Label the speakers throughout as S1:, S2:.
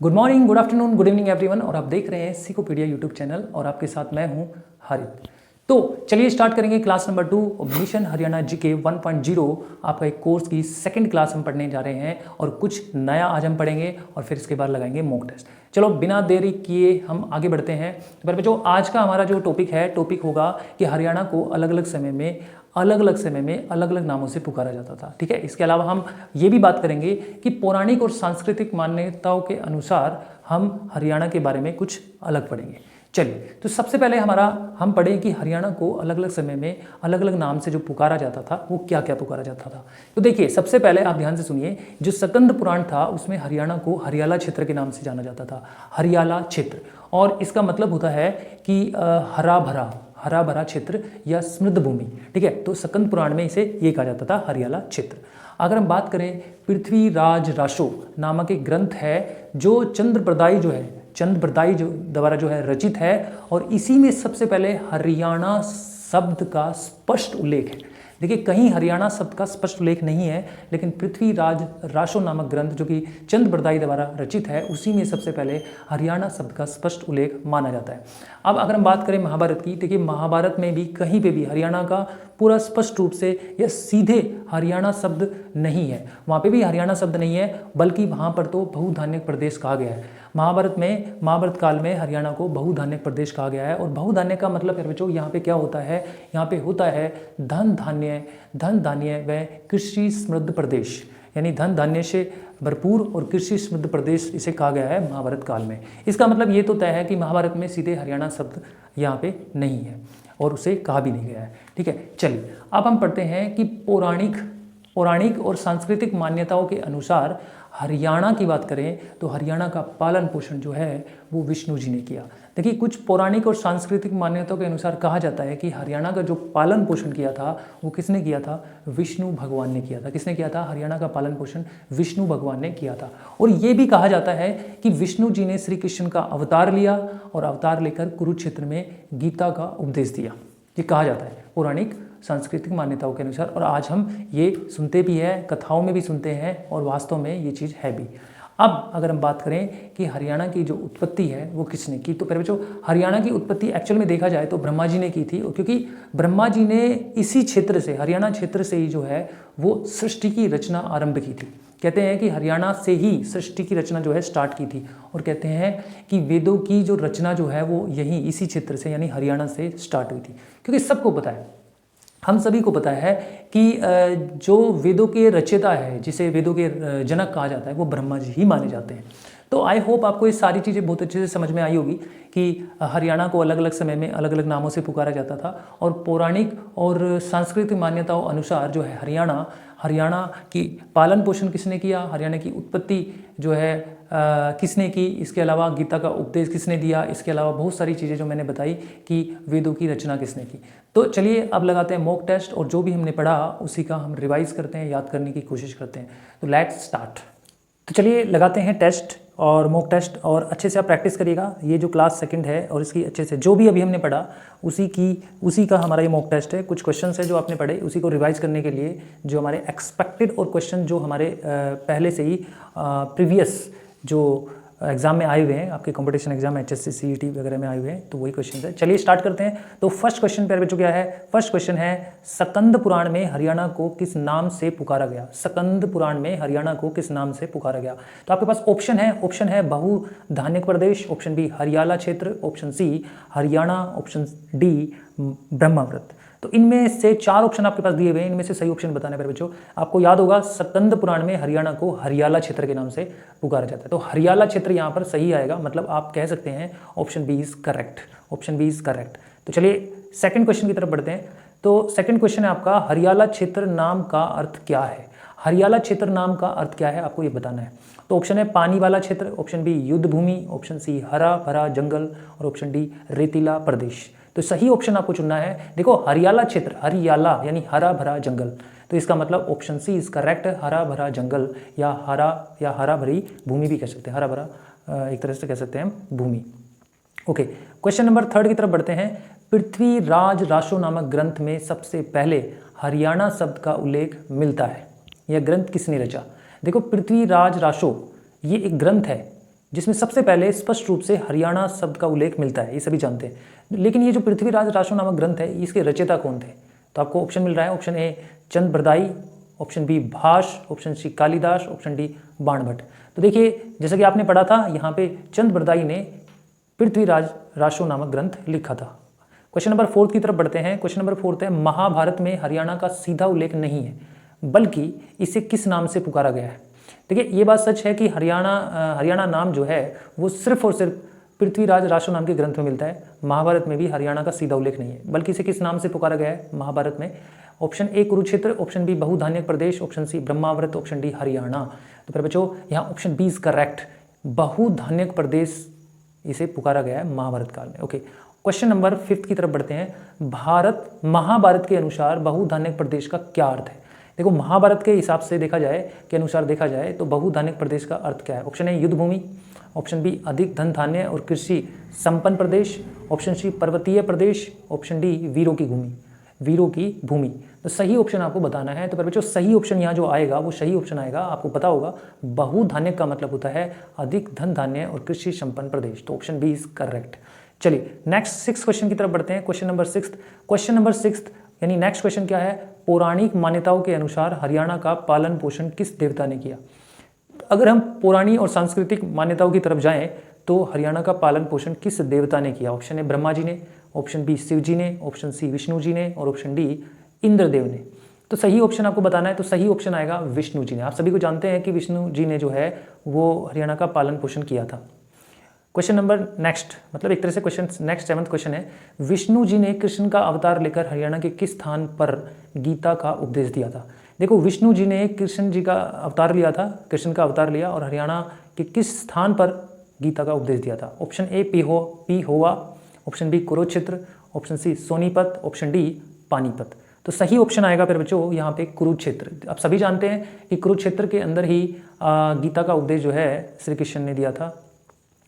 S1: Good morning, good afternoon, good evening everyone. और आप देख रहे हैं सिकोपीडिया यूट्यूब चैनल और आपके साथ मैं हूं हरित। तो चलिए स्टार्ट करेंगे class number 2 mission Haryana GK 1.0 आपका एक कोर्स की सेकंड क्लास हम पढ़ने जा रहे हैं और कुछ नया आज हम पढ़ेंगे और फिर इसके बाद लगाएंगे मॉक टेस्ट। चलो बिना देरी किए हम आगे बढ़ते हैं। पर बच्चों आज का हमारा जो टॉपिक होगा कि हरियाणा को अलग अलग समय में अलग अलग नामों से पुकारा जाता था। ठीक है, इसके अलावा हम ये भी बात करेंगे कि पौराणिक और सांस्कृतिक मान्यताओं के अनुसार हम हरियाणा के बारे में कुछ अलग पढ़ेंगे। चलिए, तो सबसे पहले हम पढ़ें कि हरियाणा को अलग अलग समय में अलग अलग नाम से जो पुकारा जाता था वो क्या क्या पुकारा जाता था। तो देखिए, सबसे पहले आप ध्यान से सुनिए, जो स्कंद पुराण था उसमें हरियाणा को हरियाला क्षेत्र के नाम से जाना जाता था। हरियाला क्षेत्र, और इसका मतलब होता है कि हरा भरा क्षेत्र या समृद्ध भूमि। ठीक है, तो स्कंद पुराण में इसे ये कहा जाता था हरियाला क्षेत्र। अगर हम बात करें, पृथ्वीराज रासो नामक एक ग्रंथ है जो चंद्रप्रदायी जो द्वारा जो है रचित है, और इसी में सबसे पहले हरियाणा शब्द का स्पष्ट उल्लेख है। देखिए, कहीं हरियाणा शब्द का स्पष्ट उल्लेख नहीं है, लेकिन पृथ्वीराज रासो नामक ग्रंथ जो कि चंद्रप्रदायी द्वारा रचित है, उसी में सबसे पहले हरियाणा शब्द का स्पष्ट उल्लेख माना जाता है। अब अगर हम बात करें महाभारत की, देखिए महाभारत में भी कहीं पे भी हरियाणा का पूरा स्पष्ट रूप से या सीधे हरियाणा शब्द नहीं है। वहाँ पे भी हरियाणा शब्द नहीं है, बल्कि वहाँ पर तो बहुधान्यक प्रदेश कहा गया है। महाभारत काल में हरियाणा को बहुधान्यक प्रदेश कहा गया है। और बहुधान्य का मतलब है बच्चों, यहाँ पे क्या होता है, यहाँ पे होता है धन धान्य व कृषि समृद्ध प्रदेश, यानी धन धान्य से भरपूर और कृषि समृद्ध प्रदेश इसे कहा गया है महाभारत काल में। इसका मतलब ये तो तय है कि महाभारत में सीधे हरियाणा शब्द यहाँ पे नहीं है और उसे कहा भी नहीं गया है। ठीक है, चलिए अब हम पढ़ते हैं कि पौराणिक और सांस्कृतिक मान्यताओं के अनुसार हरियाणा की बात करें तो हरियाणा का पालन पोषण जो है वो विष्णु जी ने किया। देखिए, कुछ पौराणिक और सांस्कृतिक मान्यताओं के अनुसार कहा जाता है कि हरियाणा का जो पालन पोषण किया था वो किसने किया था, विष्णु भगवान ने किया था। किसने किया था, हरियाणा का पालन पोषण विष्णु भगवान ने किया था। और ये भी कहा जाता है कि विष्णु जी ने श्री कृष्ण का अवतार लिया और अवतार लेकर कुरुक्षेत्र में गीता का उपदेश दिया। ये कहा जाता है पौराणिक सांस्कृतिक मान्यताओं के अनुसार, और आज हम ये सुनते भी हैं, कथाओं में भी सुनते हैं, और वास्तव में ये चीज़ है भी। अब अगर हम बात करें कि हरियाणा की जो उत्पत्ति है वो किसने की, तो पहले बच्चों हरियाणा की उत्पत्ति एक्चुअल में देखा जाए तो ब्रह्मा जी ने की थी, क्योंकि ब्रह्मा जी ने इसी क्षेत्र से, हरियाणा क्षेत्र से ही जो है वो सृष्टि की रचना आरंभ की थी। कहते हैं कि हरियाणा से ही सृष्टि की रचना जो है स्टार्ट की थी, और कहते हैं कि वेदों की जो रचना जो है वो यहीं इसी क्षेत्र से यानी हरियाणा से स्टार्ट हुई थी। क्योंकि सबको पता है, हम सभी को पता है कि जो वेदों के रचयिता है, जिसे वेदों के जनक कहा जाता है, वो ब्रह्मा जी ही माने जाते हैं। तो आई होप आपको ये सारी चीज़ें बहुत अच्छे से समझ में आई होगी कि हरियाणा को अलग अलग समय में अलग अलग नामों से पुकारा जाता था, और पौराणिक और सांस्कृतिक मान्यताओं अनुसार जो है हरियाणा की पालन पोषण किसने किया, हरियाणा की उत्पत्ति जो है किसने की, इसके अलावा गीता का उपदेश किसने दिया, इसके अलावा बहुत सारी चीज़ें जो मैंने बताई कि वेदों की रचना किसने की। तो चलिए अब लगाते हैं मॉक टेस्ट, और जो भी हमने पढ़ा उसी का हम रिवाइज करते हैं, याद करने की कोशिश करते हैं। तो लेट्स स्टार्ट। तो चलिए लगाते हैं टेस्ट और मॉक टेस्ट, और अच्छे से आप प्रैक्टिस करिएगा। ये जो क्लास सेकंड है और इसकी अच्छे से जो भी अभी हमने पढ़ा उसी का हमारा ये मॉक टेस्ट है। कुछ क्वेश्चंस है जो आपने पढ़े, उसी को रिवाइज करने के लिए जो हमारे एक्सपेक्टेड और क्वेश्चन जो हमारे पहले से ही प्रीवियस जो एग्जाम में आए हुए हैं, आपके कंपटीशन एग्जाम HSC CET वगैरह में आए हुए हैं, तो वही क्वेश्चन है। चलिए स्टार्ट करते हैं। तो फर्स्ट क्वेश्चन पे बच्चों क्या है, फर्स्ट क्वेश्चन है स्कंद पुराण में हरियाणा को किस नाम से पुकारा गया। स्कंद पुराण में हरियाणा को किस नाम से पुकारा गया। तो आपके पास ऑप्शन है बहुधान्यक प्रदेश, ऑप्शन बी हरियाला क्षेत्र, option C Haryana, option D Brahmavrat. तो इनमें से 4 ऑप्शन आपके पास दिए हुए हैं, इनमें से सही ऑप्शन बताने पर बच्चों आपको याद होगा स्कंद पुराण में हरियाणा को हरियाला क्षेत्र के नाम से पुकारा जाता है। तो हरियाला क्षेत्र यहाँ पर सही आएगा, मतलब आप कह सकते हैं option B is correct, option B is correct. तो चलिए सेकंड क्वेश्चन की तरफ बढ़ते हैं। तो सेकंड क्वेश्चन है आपका, हरियाला क्षेत्र नाम का अर्थ क्या है। हरियाला क्षेत्र नाम का अर्थ क्या है, आपको ये बताना है। तो ऑप्शन है पानी वाला क्षेत्र, ऑप्शन बी युद्ध भूमि, ऑप्शन सी हरा भरा जंगल, और ऑप्शन डी रेतीला प्रदेश। तो सही ऑप्शन आपको चुनना है। देखो, हरियाला क्षेत्र, हरियाला यानी हरा भरा जंगल, तो इसका मतलब ऑप्शन सी इज करेक्ट, हरा भरा जंगल या हरा भरी भूमि भी कह सकते हैं, हरा भरा एक तरह से कह सकते हैं भूमि। ओके, क्वेश्चन नंबर 3 की तरफ बढ़ते हैं। पृथ्वीराज रासो नामक ग्रंथ में सबसे पहले हरियाणा शब्द का उल्लेख मिलता है। यह ग्रंथ किसने रचा। देखो, पृथ्वीराज रासो ये एक ग्रंथ है जिसमें सबसे पहले स्पष्ट रूप से हरियाणा शब्द का उल्लेख मिलता है, ये सभी जानते हैं। लेकिन ये जो पृथ्वीराज रासो नामक ग्रंथ है, इसके रचयिता कौन थे? तो आपको ऑप्शन मिल रहा है, option A Chand Bardai, option B Bhas, option C Kalidas, option D Banabhatta. तो देखिए, जैसा कि आपने पढ़ा था, यहाँ पे चंद बरदाई ने पृथ्वीराज रासो नामक ग्रंथ लिखा था। क्वेश्चन नंबर 4 की तरफ बढ़ते हैं। क्वेश्चन नंबर 4 है, महाभारत में हरियाणा का सीधा उल्लेख नहीं है, बल्कि इसे किस नाम से पुकारा गया है? देखिए, ये बात सच है कि हरियाणा नाम जो है वो सिर्फ और सिर्फ पृथ्वीराज रासो नाम के ग्रंथ में मिलता है। महाभारत में भी हरियाणा का सीधा उल्लेख नहीं है, बल्कि इसे किस नाम से पुकारा गया है महाभारत में? Option A Kurukshetra, option B Bahudhanyak Pradesh, option C Brahmavart, option D Haryana. तो फिर बच्चों, यहाँ option B is correct, Bahudhanyak Pradesh इसे पुकारा गया है महाभारत काल में। ओके, क्वेश्चन नंबर 5 की तरफ बढ़ते हैं। महाभारत के अनुसार बहुधान्यक प्रदेश का क्या अर्थ है? देखो, महाभारत के हिसाब से देखा जाए, के अनुसार देखा जाए तो बहुधान्यक प्रदेश का अर्थ क्या है? ऑप्शन ए युद्ध भूमि, ऑप्शन बी अधिक धन धान्य और कृषि संपन्न प्रदेश, ऑप्शन सी पर्वतीय प्रदेश, ऑप्शन डी वीरों की भूमि। तो सही ऑप्शन आपको बताना है। तो पर बच्चों, सही ऑप्शन यहाँ जो आएगा वो सही ऑप्शन आएगा, आपको पता होगा, बहुधान्यक का मतलब होता है अधिक धन धान्य और कृषि संपन्न प्रदेश। तो ऑप्शन बी इज करेक्ट। चलिए नेक्स्ट 6 क्वेश्चन की तरफ बढ़ते हैं। क्वेश्चन नंबर 6, यानी नेक्स्ट क्वेश्चन क्या है? पौराणिक मान्यताओं के अनुसार हरियाणा का पालन पोषण किस देवता ने किया? अगर हम पौराणिक और सांस्कृतिक मान्यताओं की तरफ जाएं तो हरियाणा का पालन पोषण किस देवता ने किया? ऑप्शन ए ब्रह्मा जी ने, ऑप्शन बी शिव जी ने, ऑप्शन सी विष्णु जी ने और ऑप्शन डी इंद्रदेव ने। तो सही ऑप्शन आपको बताना है। तो सही ऑप्शन आएगा विष्णु जी ने। आप सभी को जानते हैं कि विष्णु जी ने जो है वो हरियाणा का पालन पोषण किया था। क्वेश्चन नंबर नेक्स्ट, मतलब एक तरह से क्वेश्चन नेक्स्ट 7th क्वेश्चन है, विष्णु जी ने कृष्ण का अवतार लेकर हरियाणा के किस स्थान पर गीता का उपदेश दिया था? देखो, विष्णु जी ने कृष्ण का अवतार लिया और हरियाणा के किस स्थान पर गीता का उपदेश दिया था? Option A Pehowa, option B Kurukshetra, option C Sonipat, option D Panipat. तो सही ऑप्शन आएगा फिर बच्चों यहाँ पे कुरुक्षेत्र। आप सभी जानते हैं कि कुरुक्षेत्र के अंदर ही गीता का उपदेश जो है श्री कृष्ण ने दिया था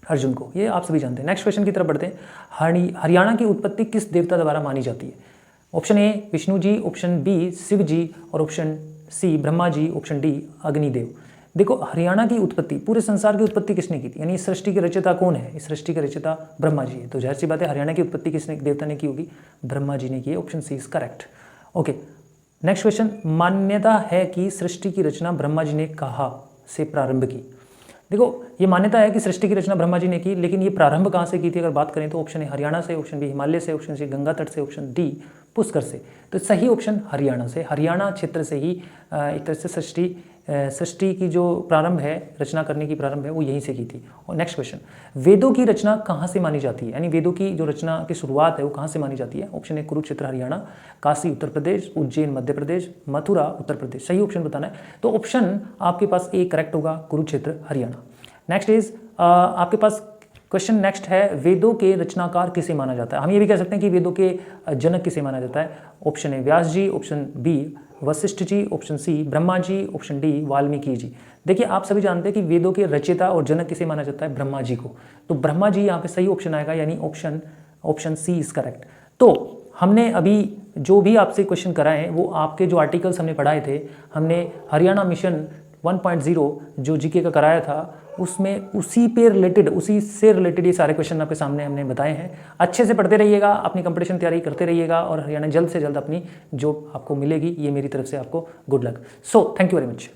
S1: अर्जुन को, ये आप सभी जानते हैं। नेक्स्ट क्वेश्चन की तरफ बढ़ते हैं। हरियाणा की उत्पत्ति किस देवता द्वारा मानी जाती है? Option A Vishnu ji, option B Shiv ji और option C Brahma ji, option D Agnidev. देखो, हरियाणा की उत्पत्ति, पूरे संसार की उत्पत्ति किसने की थी? यानी इस सृष्टि के रचयिता कौन है? इस सृष्टि के रचयिता ब्रह्मा जी है। तो जाहिर सी बात है, हरियाणा की उत्पत्ति किसने देवता ने की होगी? ब्रह्मा जी ने की है। Option C is correct. Okay, next question, मान्यता है कि सृष्टि की रचना ब्रह्मा जी ने कहाँ से प्रारंभ की? देखो, ये मान्यता है कि सृष्टि की रचना ब्रह्मा जी ने की, लेकिन ये प्रारंभ कहाँ से की थी? अगर बात करें तो ऑप्शन ए हरियाणा से, ऑप्शन बी हिमालय से, ऑप्शन सी गंगा तट से, ऑप्शन डी पुष्कर से। तो सही ऑप्शन हरियाणा से, हरियाणा क्षेत्र से ही एक तरह से सृष्टि की जो प्रारंभ है, रचना करने की प्रारंभ है, वो यहीं से की थी। और नेक्स्ट क्वेश्चन, वेदों की रचना कहाँ से मानी जाती है? यानी वेदों की जो रचना की शुरुआत है वो कहाँ से मानी जाती है? Option A Kurukshetra Haryana, Kashi Uttar Pradesh, Ujjain Madhya Pradesh, Mathura Uttar Pradesh. सही ऑप्शन बताना है। तो ऑप्शन आपके पास ए करेक्ट होगा, कुरुक्षेत्र हरियाणा। नेक्स्ट इज आपके पास क्वेश्चन नेक्स्ट है, वेदों के रचनाकार किसे माना जाता है? हम ये भी कह सकते हैं कि वेदों के जनक किसे माना जाता है? Option A Vyas ji, option B Vashishtha ji, option C Brahma ji, option D Valmiki ji. देखिए, आप सभी जानते हैं कि वेदों के रचयिता और जनक किसे माना जाता है? ब्रह्मा जी को। तो ब्रह्मा जी यहाँ पे सही ऑप्शन आएगा, यानी ऑप्शन सी इज करेक्ट। तो हमने अभी जो भी आपसे क्वेश्चन कराए हैं वो आपके जो आर्टिकल्स हमने पढ़ाए थे, हमने हरियाणा मिशन 1.0 जो जीके का कराया था, उसमें उसी से रिलेटेड ये सारे क्वेश्चन आपके सामने हमने बताए हैं। अच्छे से पढ़ते रहिएगा, अपनी कंपटीशन तैयारी करते रहिएगा और हरियाणा जल्द से जल्द अपनी जॉब आपको मिलेगी। ये मेरी तरफ से आपको good luck. So thank you very much.